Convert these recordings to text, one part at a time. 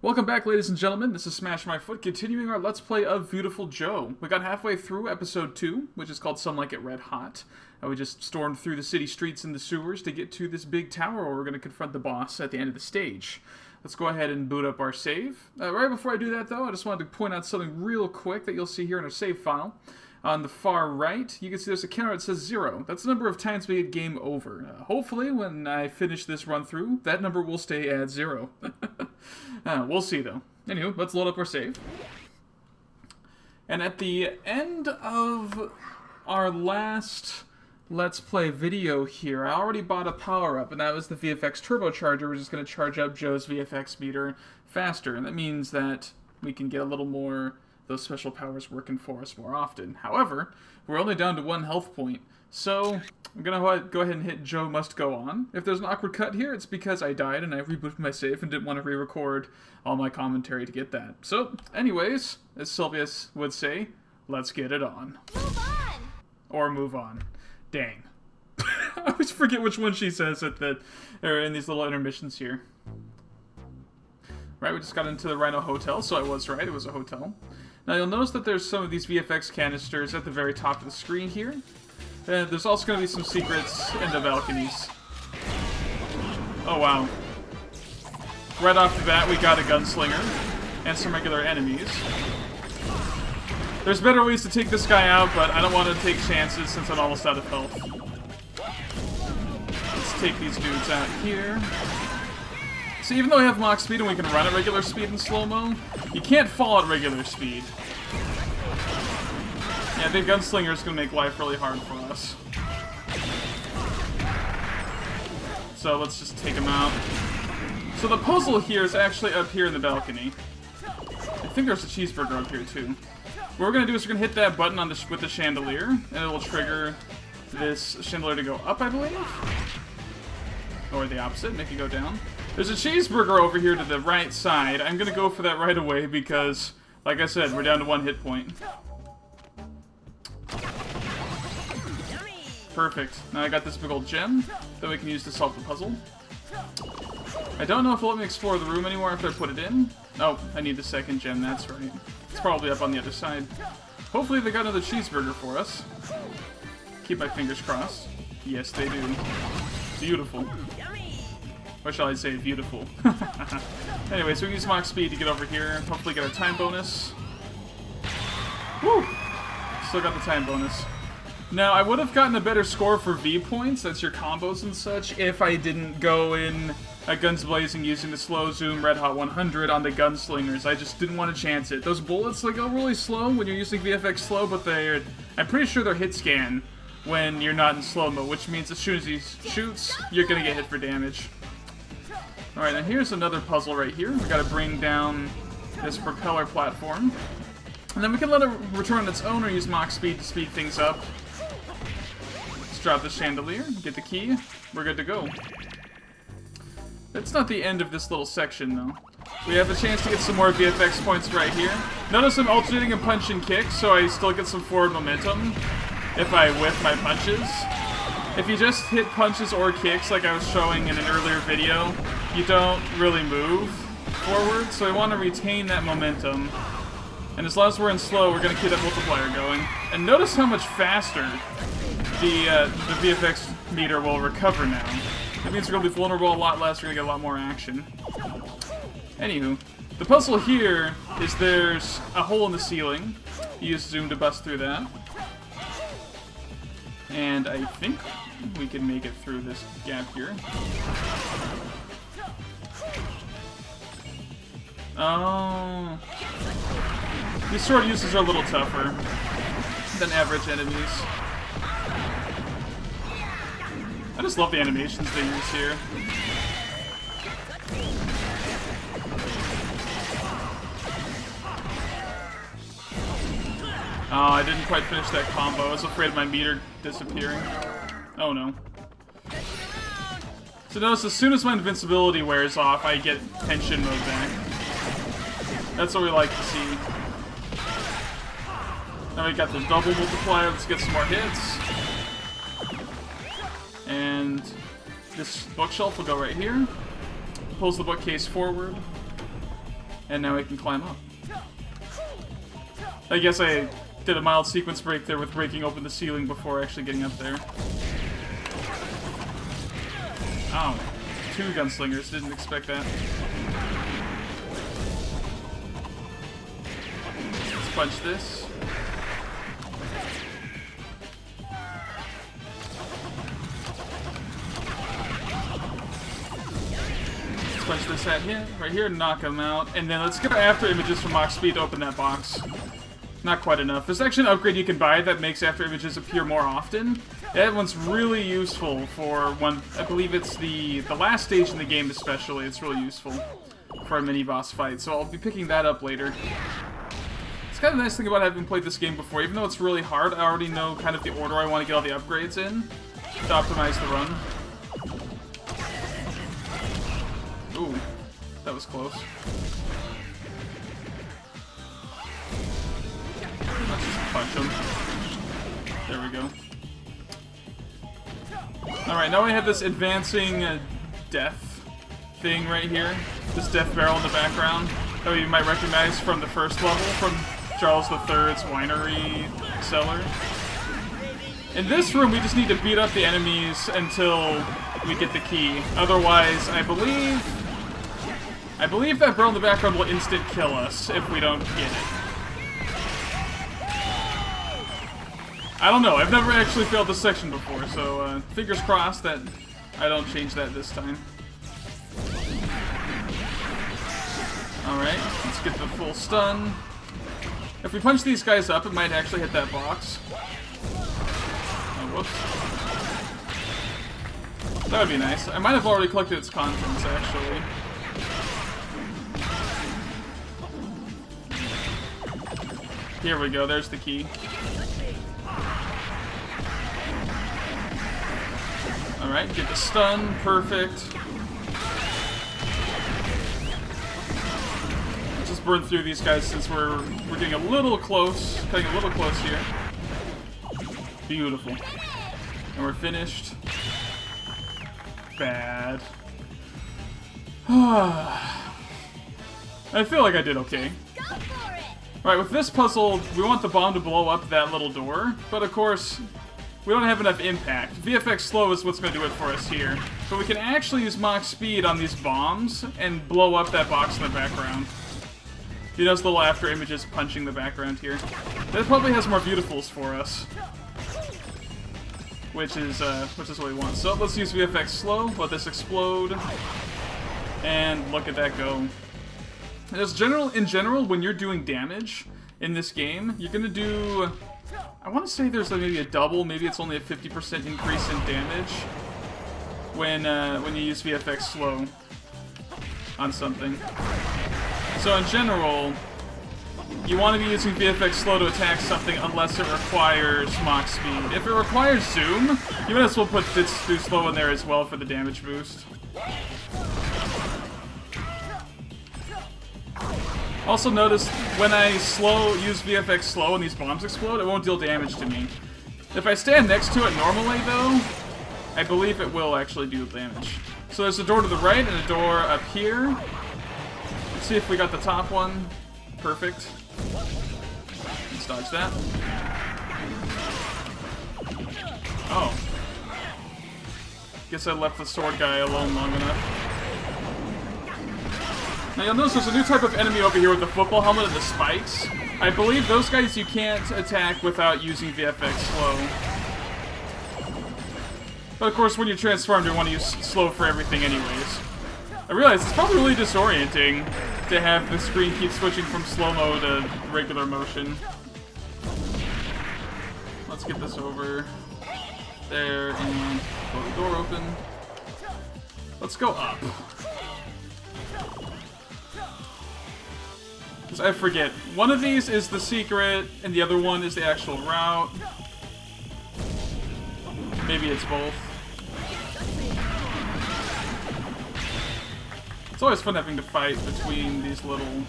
Welcome back, ladies and gentlemen. This is Smash My Foot, continuing our Let's Play of Viewtiful Joe. We got halfway through episode 2, which is called Some Like It Red Hot. We just stormed through the city streets and the sewers to get to this big tower where we're going to confront the boss at the end of the stage. Let's go ahead and boot up our save. Right before I do that, though, I just wanted to point out something real quick that you'll see here in our save file. On the far right, you can see there's a counter that says 0. That's the number of times we get game over. Hopefully, when I finish this run through, that number will stay at 0. We'll see, though. Anywho, let's load up our save. And at the end of our last Let's Play video here, I already bought a power-up, and that was the VFX turbocharger, which is going to charge up Joe's VFX meter faster. And that means that we can get a little more those special powers working for us more often. However, we're only down to 1 health point, so I'm gonna go ahead and hit Joe Must Go On. If there's an awkward cut here, it's because I died and I rebooted my save and didn't want to re-record all my commentary to get that. So, anyways, as Sylvius would say, let's get it on. Move on! Or move on. Dang. I always forget which one she says at or in these little intermissions here. Right, we just got into the Rhino Hotel, so I was right, it was a hotel. Now you'll notice that there's some of these VFX canisters at the very top of the screen here. And there's also going to be some secrets in the balconies. Oh wow. Right off the bat we got a gunslinger and some regular enemies. There's better ways to take this guy out, but I don't want to take chances since I'm almost out of health. Let's take these dudes out here. So even though we have Mach speed and we can run at regular speed in slow-mo, you can't fall at regular speed. Yeah, the gunslinger is going to make life really hard for us. So let's just take him out. So the puzzle here is actually up here in the balcony. I think there's a cheeseburger up here too. What we're going to do is we're going to hit that button on with the chandelier, and it will trigger this chandelier to go up, I believe? Or the opposite, make it go down. There's a cheeseburger over here to the right side. I'm gonna go for that right away because, like I said, we're down to 1 hit point. Perfect. Now I got this big old gem that we can use to solve the puzzle. I don't know if it'll let me explore the room anymore after I put it in. Oh, I need the second gem, that's right. It's probably up on the other side. Hopefully they got another cheeseburger for us. Keep my fingers crossed. Yes, they do. Beautiful. Or shall I say, beautiful. Anyway, so we use Mach speed to get over here. Hopefully get a time bonus. Woo! Still got the time bonus. Now, I would have gotten a better score for V points, that's your combos and such, if I didn't go in guns blazing using the slow zoom Red Hot 100 on the gunslingers. I just didn't want to chance it. Those bullets go really slow when you're using VFX slow, but I'm pretty sure they're hit scan when you're not in slow-mo, which means as soon as he shoots, you're gonna get hit for damage. Alright, now here's another puzzle right here. We gotta bring down this propeller platform. And then we can let it return on its own or use Mach speed to speed things up. Let's drop the chandelier, get the key. We're good to go. That's not the end of this little section, though. We have a chance to get some more VFX points right here. Notice I'm alternating a punch and kick, so I still get some forward momentum if I whiff my punches. If you just hit punches or kicks like I was showing in an earlier video, you don't really move forward, so I want to retain that momentum. And as long as we're in slow, we're going to keep that multiplier going. And notice how much faster the VFX meter will recover now. That means we're going to be vulnerable a lot less, we're going to get a lot more action. Anywho, the puzzle here is there's a hole in the ceiling. You use zoom to bust through that. And I think we can make it through this gap here. Oh. These sword uses are a little tougher than average enemies. I just love the animations they use here. Oh, I didn't quite finish that combo. I was afraid of my meter disappearing. Oh no. So notice as soon as my invincibility wears off, I get tension mode back. That's what we like to see. Now we got the double multiplier. Let's get some more hits. And this bookshelf will go right here. Pulls the bookcase forward. And now we can climb up. I guess I did a mild sequence break there with breaking open the ceiling before actually getting up there. Oh, 2 gunslingers, didn't expect that. Let's punch this. Punch this at him right here, knock him out, and then let's get after images from Mach Speed to open that box. Not quite enough. There's actually an upgrade you can buy that makes after images appear more often. That one's really useful for one. I believe it's the last stage in the game especially. It's really useful for a mini boss fight. So I'll be picking that up later. It's kind of a nice thing about having played this game before. Even though it's really hard, I already know kind of the order I want to get all the upgrades in to optimize the run. Ooh, that was close. Let's just punch him. There we go. Alright, now we have this advancing death thing right here. This death barrel in the background that you might recognize from the first level, from Charles III's winery cellar. In this room, we just need to beat up the enemies until we get the key. Otherwise, I believe that barrel in the background will instant kill us if we don't get it. I don't know, I've never actually failed this section before, so fingers crossed that I don't change that this time. Alright, let's get the full stun. If we punch these guys up, it might actually hit that box. Oh, whoops. That would be nice. I might have already collected its contents, actually. Here we go, there's the key. Alright, get the stun, perfect. Let's just burn through these guys since we're getting a little close, cutting a little close here. Beautiful. And we're finished. Bad. I feel like I did okay. Alright, with this puzzle, we want the bomb to blow up that little door, but of course, we don't have enough impact. VFX slow is what's going to do it for us here. But we can actually use Mach Speed on these bombs and blow up that box in the background. You notice the little after images punching the background here. That probably has more Viewtifuls for us. Which is what we want. So let's use VFX slow, let this explode, and look at that go. In general, when you're doing damage in this game, you're gonna do, I want to say there's maybe a double, maybe it's only a 50% increase in damage when you use VFX slow on something. So in general, you want to be using VFX slow to attack something unless it requires Mach Speed. If it requires zoom, you might as well put this do slow in there as well for the damage boost. Also notice, when I use VFX slow and these bombs explode, it won't deal damage to me. If I stand next to it normally, though, I believe it will actually do damage. So there's a door to the right and a door up here. Let's see if we got the top one. Perfect. Let's dodge that. Oh. Guess I left the sword guy alone long enough. Now you'll notice there's a new type of enemy over here with the football helmet and the spikes. I believe those guys you can't attack without using VFX slow. But of course when you're transformed you want to use slow for everything anyways. I realize it's probably really disorienting to have the screen keep switching from slow-mo to regular motion. Let's get this over there and blow the door open. Let's go up. Because I forget, one of these is the secret and the other one is the actual route. Maybe it's both. It's always fun having to fight between these little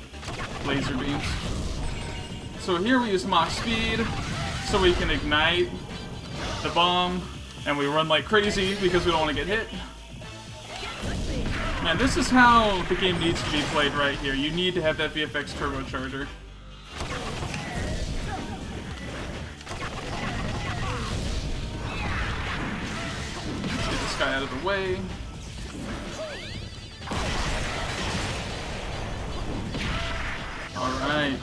laser beams. So here we use Mach Speed, so we can ignite the bomb, and we run like crazy because we don't want to get hit. And this is how the game needs to be played right here. You need to have that VFX turbocharger. Let's get this guy out of the way. Alright.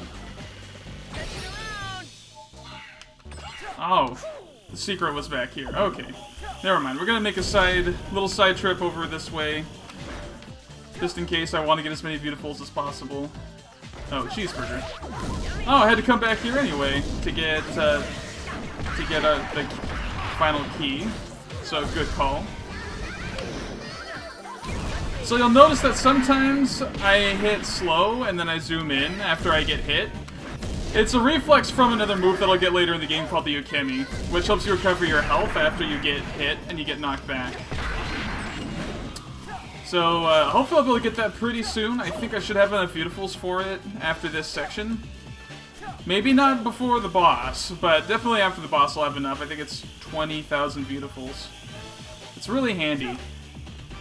Oh, the secret was back here. Okay. Never mind. We're gonna make a little side trip over this way. Just in case I want to get as many beautifuls as possible. Oh, cheeseburger. Oh, I had to come back here anyway to get the final key. So, good call. So you'll notice that sometimes I hit slow and then I zoom in after I get hit. It's a reflex from another move that I'll get later in the game called the Ukemi, which helps you recover your health after you get hit and you get knocked back. So, hopefully I'll be able to get that pretty soon. I think I should have enough beautifuls for it after this section. Maybe not before the boss, but definitely after the boss I'll have enough. I think it's 20,000 beautifuls. It's really handy.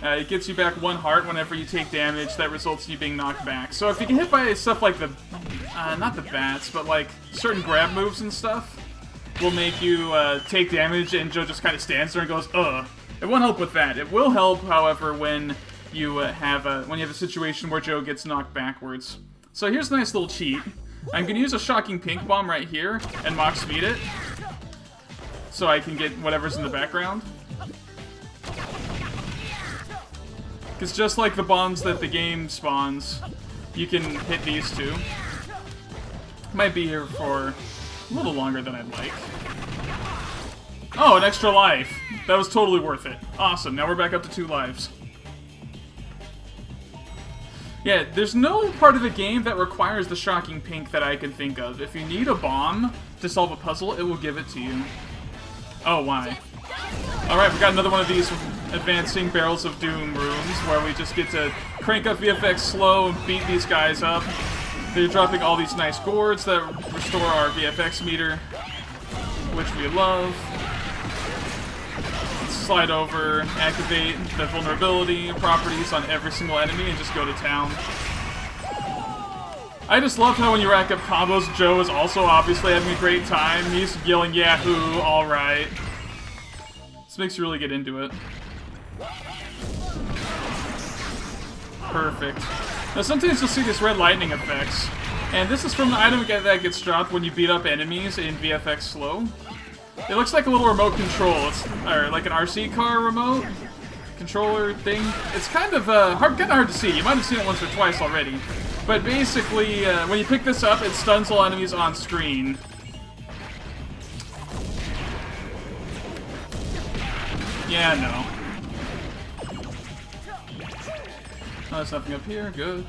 It gets you back 1 heart whenever you take damage that results in you being knocked back. So if you get hit by stuff like the, not the bats, but like certain grab moves and stuff, will make you take damage and Joe just kind of stands there and goes, ugh. It won't help with that. It will help, however, when you have a situation where Joe gets knocked backwards. So here's a nice little cheat. I'm going to use a shocking pink bomb right here and Mach speed it, so I can get whatever's in the background. Because just like the bombs that the game spawns, you can hit these two. Might be here for a little longer than I'd like. Oh, an extra life. That was totally worth it. Awesome, now we're back up to 2 lives. Yeah, there's no part of the game that requires the shocking pink that I can think of. If you need a bomb to solve a puzzle, it will give it to you. Oh, why? Alright, we got another one of these advancing Barrels of Doom rooms where we just get to crank up VFX slow and beat these guys up. They're dropping all these nice gourds that restore our VFX meter, which we love. Let's slide over, activate the vulnerability properties on every single enemy, and just go to town. I just love how when you rack up combos, Joe is also obviously having a great time. He's yelling, Yahoo, alright. This makes you really get into it. Perfect. Now sometimes you'll see these red lightning effects, and this is from the item that gets dropped when you beat up enemies in VFX slow. It looks like a little remote control, or like an RC car remote controller thing. It's kind of hard to see. You might have seen it once or twice already. But basically, when you pick this up, it stuns all enemies on screen. Yeah, no. Oh, there's nothing up here. Good.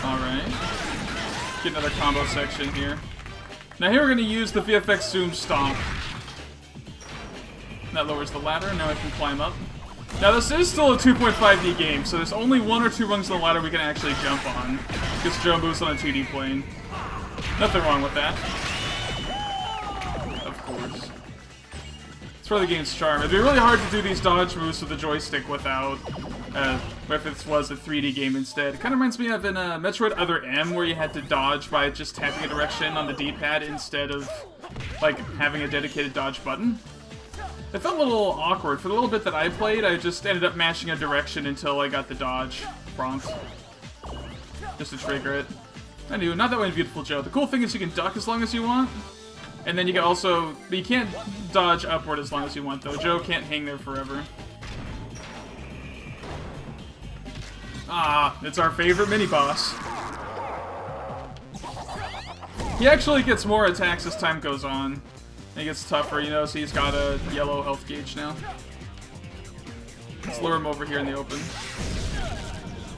Alright. Get another combo section here. Now here we're going to use the VFX Zoom Stomp. That lowers the ladder, now I can climb up. Now this is still a 2.5D game, so there's only 1 or 2 rungs on the ladder we can actually jump on. Because Joe moves on a 2D plane. Nothing wrong with that. Of course. It's part of the game's charm. It'd be really hard to do these dodge moves with the joystick without, if it was a 3D game instead. It kind of reminds me of in Metroid Other M, where you had to dodge by just tapping a direction on the D-pad instead of, like, having a dedicated dodge button. It felt a little awkward. For the little bit that I played, I just ended up mashing a direction until I got the dodge prompt. Just to trigger it. Anyway, not that way in Viewtiful Joe. The cool thing is you can duck as long as you want. And then you can also... But you can't dodge upward as long as you want, though. Joe can't hang there forever. Ah, it's our favorite mini-boss. He actually gets more attacks as time goes on. He gets tougher, you know, so he's got a yellow health gauge now. Let's lure him over here in the open.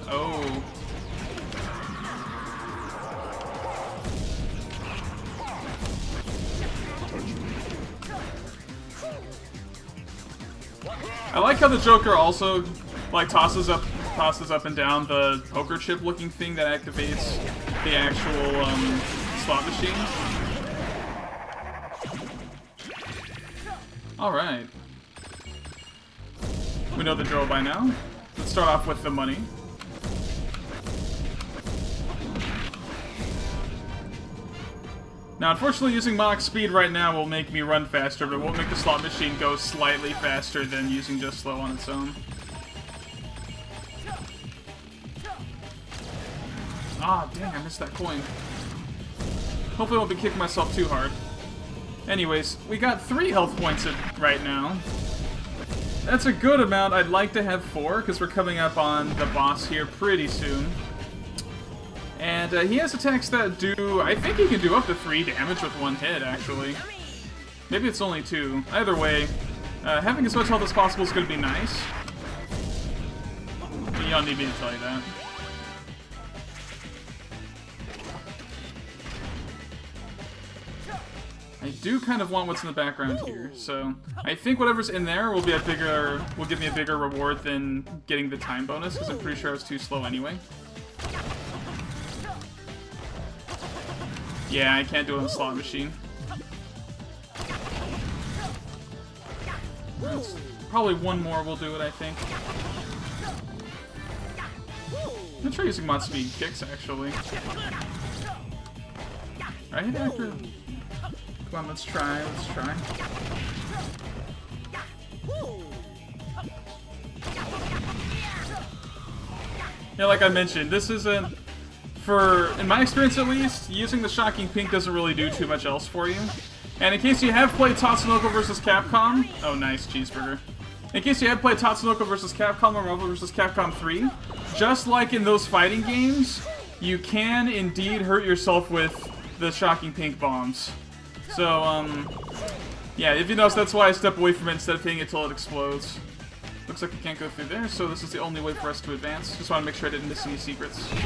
Oh. I like how the Joker also, like, tosses up and down the poker chip looking thing that activates the actual, slot machine. Alright. We know the drill by now. Let's start off with the money. Now, unfortunately, using Mach Speed right now will make me run faster, but it won't make the slot machine go slightly faster than using just slow on its own. Ah, dang, I missed that coin. Hopefully I won't be kicking myself too hard. Anyways, we got 3 health points right now. That's a good amount. I'd like to have 4, because we're coming up on the boss here pretty soon. And he has attacks that do... I think he can do up to 3 damage with 1 hit, actually. Maybe it's only 2. Either way, having as much health as possible is going to be nice. You don't need me to tell you that. I do kind of want what's in the background here, so I think whatever's in there will give me a bigger reward than getting the time bonus, because I'm pretty sure I was too slow anyway. Yeah, I can't do it on the slot machine. Probably 1 more will do it, I think. I'm gonna try using mod speed kicks, actually. I hit after... Come on, let's try. Yeah, like I mentioned, this isn't... in my experience at least, using the Shocking Pink doesn't really do too much else for you. And in case you have played Tatsunoko vs. Capcom... Oh, nice, cheeseburger. In case you have played Tatsunoko vs. Capcom or Marvel vs. Capcom 3, just like in those fighting games, you can indeed hurt yourself with the Shocking Pink bombs. So, yeah, if you notice, that's why I step away from it instead of hitting it till it explodes. Looks like we can't go through there, so this is the only way for us to advance. Just want to make sure I didn't miss any secrets. Just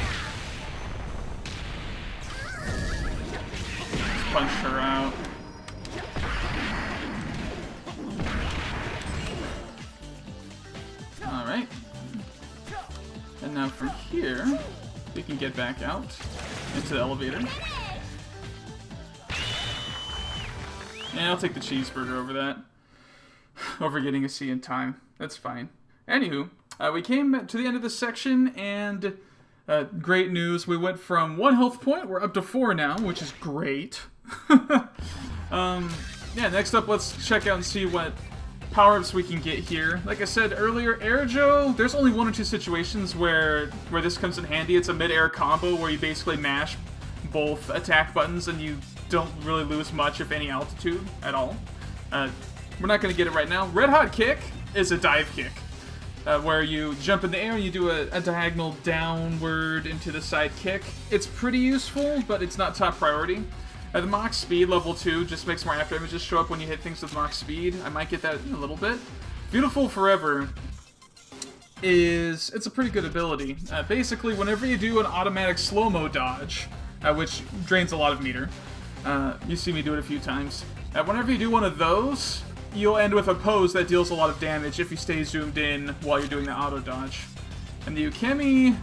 punch her out. Alright. And now from here, we can get back out into the elevator. And I'll take the cheeseburger over that. Over getting a C in time. That's fine. Anywho, we came to the end of this section, and great news. We went from 1 health point, we're up to 4 now, which is great. Yeah, next up, let's check out and see what power-ups we can get here. Like I said earlier, Airjo, there's only 1 or 2 situations where this comes in handy. It's a mid-air combo where you basically mash both attack buttons and you don't really lose much, if any, altitude at all. We're not going to get it right now. Red Hot Kick is a dive kick, where you jump in the air and you do a diagonal downward into the side kick. It's pretty useful, but it's not top priority. The Mach Speed level 2 just makes more after images show up when you hit things with Mach Speed. I might get that in a little bit. Beautiful Forever it's a pretty good ability. Basically, whenever you do an automatic slow-mo dodge, which drains a lot of meter, you see me do it a few times. Whenever you do one of those, you'll end with a pose that deals a lot of damage if you stay zoomed in while you're doing the auto dodge. And the Ukemi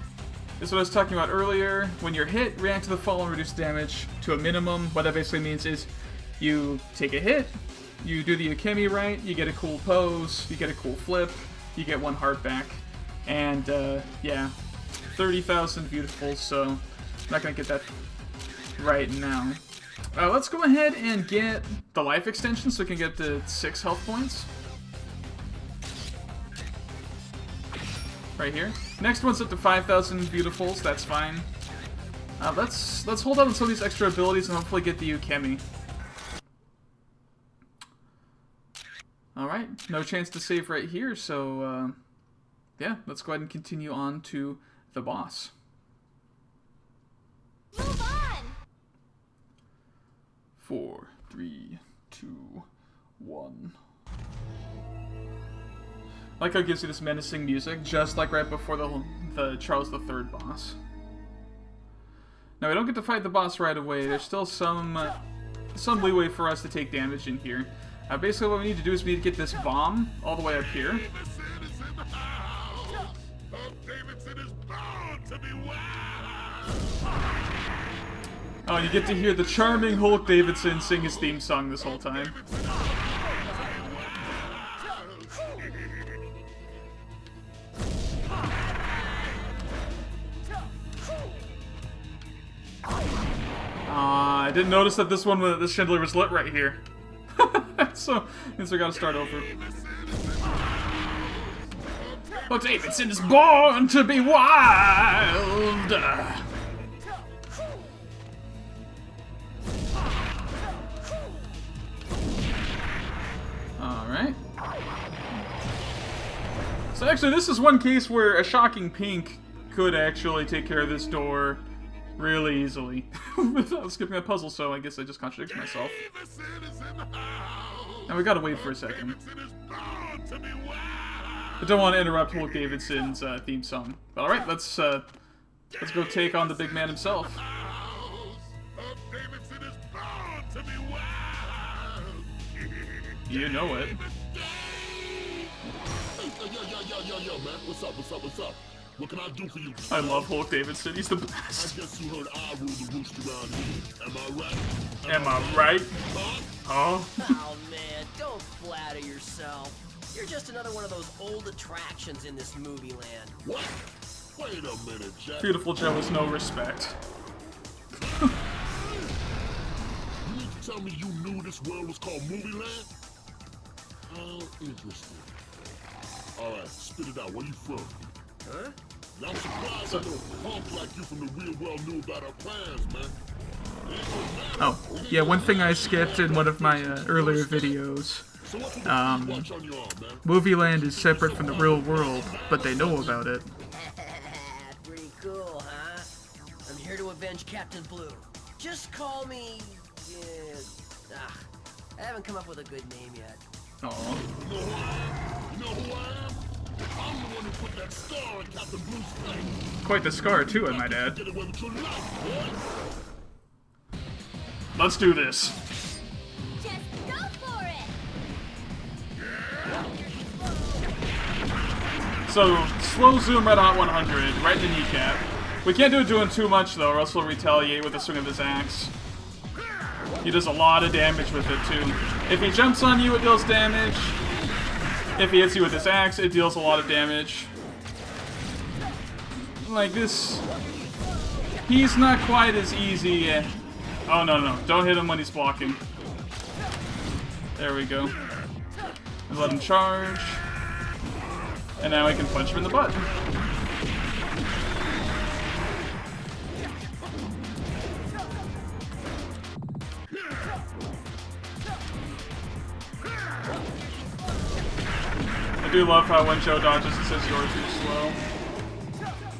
is what I was talking about earlier. When you're hit, react to the fall and reduce damage to a minimum. What that basically means is you take a hit, you do the Ukemi right, you get a cool pose, you get a cool flip, you get 1 heart back. And, yeah, 30,000 beautiful, so I'm not going to get that right now. Let's go ahead and get the life extension so we can get the 6 health points. Right here. Next one's up to 5,000 beautifuls, that's fine. Let's hold on to some of these extra abilities and hopefully get the Ukemi. Alright, no chance to save right here, so yeah, let's go ahead and continue on to the boss. Move on! 4, 3, 2, 1. I like how it gives you this menacing music, just like right before the Charles III boss. Now, we don't get to fight the boss right away. There's still some leeway for us to take damage in here. Basically, what we need to do is we need to get this bomb all the way up here. Hulk Davidson is bound to be wild! Oh, you get to hear the charming Hulk Davidson sing his theme song this whole time. didn't notice that this chandelier was lit right here. So we gotta start over. Hulk Davidson is born to be wild! Alright. So actually, this is one case where a shocking pink could actually take care of this door really easily without skipping a puzzle, so I guess I just contradicted myself. Now we gotta wait for a second. I don't want to interrupt Hulk Davidson's theme song. But alright, let's go take on the big man himself. You know it. Yo, man, what's up? What can I do for you? I love Hulk Davidson, he's the best. I guess you heard I rule the roost around here. Am I right? Am I right? Huh? Oh man, don't flatter yourself. You're just another one of those old attractions in this movie land. What? Wait a minute, Jack. Viewtiful Joe has no respect. You need to tell me you knew this world was called Movie Land? How interesting. Alright, spit it out. Where you from? Huh? I'm surprised that a punk like you from the real world knew about our plans, man. Oh, yeah, one thing I skipped in one of my earlier videos. Movie Land is separate from the real world, but they know about it. Pretty cool, huh? I'm here to avenge Captain Blue. Just call me... I haven't come up with a good name yet. Aww. You know who I am? I'm the one who put that scar on Captain Blue's face. Quite the scar, too, I might add. Get away with your life, boy. Let's do this. Just go for it! So, slow zoom right on 100, right in the kneecap. We can't do it doing too much, though, or else he'll retaliate with the swing of his axe. He does a lot of damage with it, too. If he jumps on you, it deals damage. If he hits you with his axe, it deals a lot of damage. Like this... He's not quite as easy... Oh, no. Don't hit him when he's blocking. There we go. Let him charge. And now I can punch him in the butt. I do love how when Joe dodges, it says you're too slow.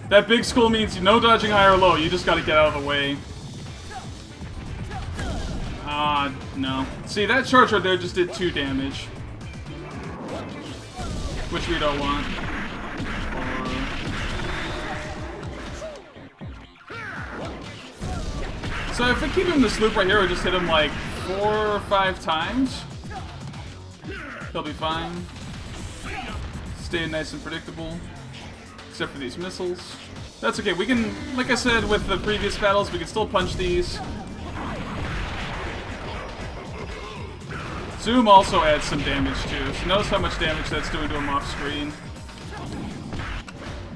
That big skull means no dodging high or low, you just gotta get out of the way. Ah, no. See, that charge right there just did 2 damage. Which we don't want. So if we keep him in this loop right here, we just hit him like 4 or 5 times. He'll be fine. Stay nice and predictable. Except for these missiles. That's okay, we can, like I said with the previous battles, we can still punch these. Zoom also adds some damage too, so notice how much damage that's doing to him off screen.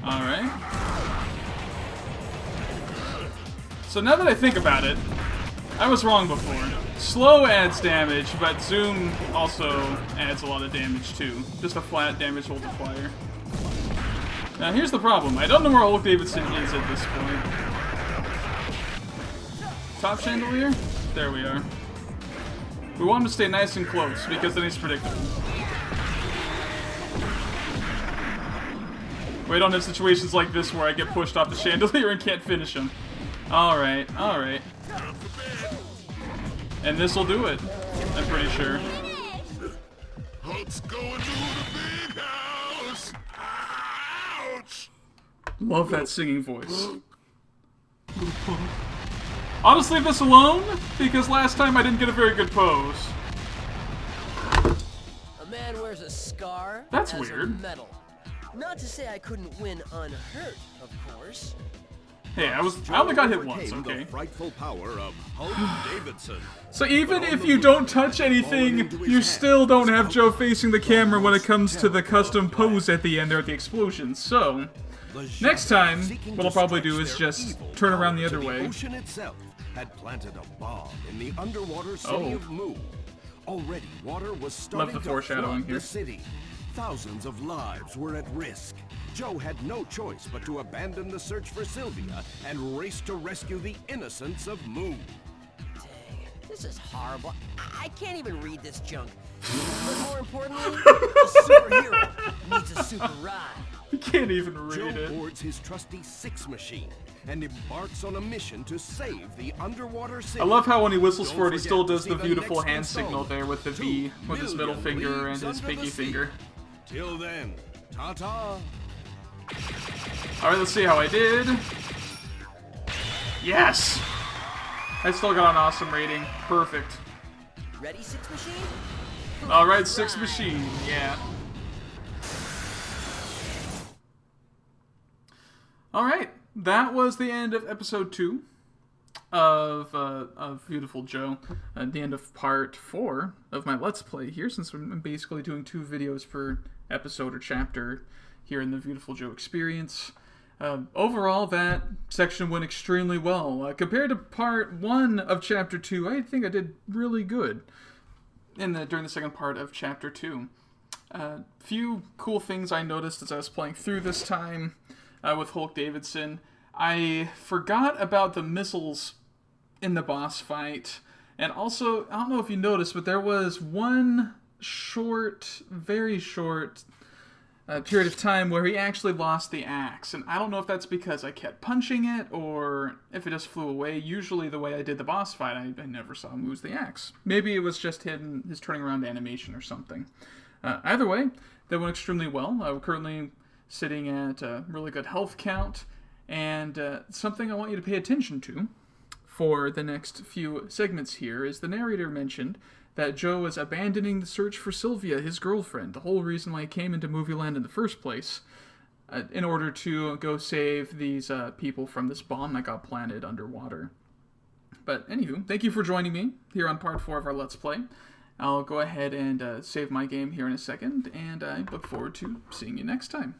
Alright. So now that I think about it, I was wrong before. Slow adds damage, but zoom also adds a lot of damage too. Just a flat damage multiplier. Now here's the problem. I don't know where Hulk Davidson is at this point. Top chandelier? There we are. We want him to stay nice and close, because then he's predictable. We don't have situations like this where I get pushed off the chandelier and can't finish him. Alright. And this'll do it, I'm pretty sure. Hulk's going to the big house. Ouch! Love that singing voice. Honestly, this alone, because last time I didn't get a very good pose. A man wears a scar. That's as weird. A medal. Not to say I couldn't win unhurt, of course. Hey, I only got hit once, okay. The frightful power of Hulk Davidson. So even if you don't touch anything, you still don't have Joe facing the camera when it comes to the custom pose at the end there at the explosion. So, next time, what I'll probably do is just turn around the other way. had planted a bomb in the underwater city of Moo. Already, water was starting to foreshadowing flood here. the city. Thousands of lives were at risk. Joe had no choice but to abandon the search for Sylvia and race to rescue the innocents of Moo. Dang, this is horrible. I can't even read this junk. But more importantly, a superhero needs a super ride. You can't even Joe read it. boards his trusty Six machine and embarks on a mission to save the underwater city. I love how when he whistles Don't for it, he forget still to does see the beautiful next hand signal installment, there with the 2 V, with his middle million finger and leagues his under pinky the sea. finger. Till then, ta-ta. Alright, let's see how I did. Yes! I still got an awesome rating. Perfect. Ready, Six Machine? Alright, Six Machine, yeah. Alright, that was the end of episode 2 of Viewtiful Joe. The end of part 4 of my Let's Play here, since I'm basically doing 2 videos per episode or chapter here in the Viewtiful Joe experience. Overall, that section went extremely well. Compared to part 1 of chapter 2, I think I did really good during the second part of chapter 2. Few cool things I noticed as I was playing through this time with Hulk Davidson. I forgot about the missiles in the boss fight, and also, I don't know if you noticed, but there was one very short period of time where he actually lost the axe, and I don't know if that's because I kept punching it or if it just flew away. Usually the way I did the boss fight, I never saw him lose the axe. Maybe it was just his turning around animation or something. Either way, that went extremely well. I'm currently sitting at a really good health count, and something I want you to pay attention to for the next few segments here is the narrator mentioned that Joe is abandoning the search for Sylvia, his girlfriend, the whole reason why he came into Movie Land in the first place, in order to go save these people from this bomb that got planted underwater. But anywho, thank you for joining me here on part 4 of our Let's Play. I'll go ahead and save my game here in a second, and I look forward to seeing you next time.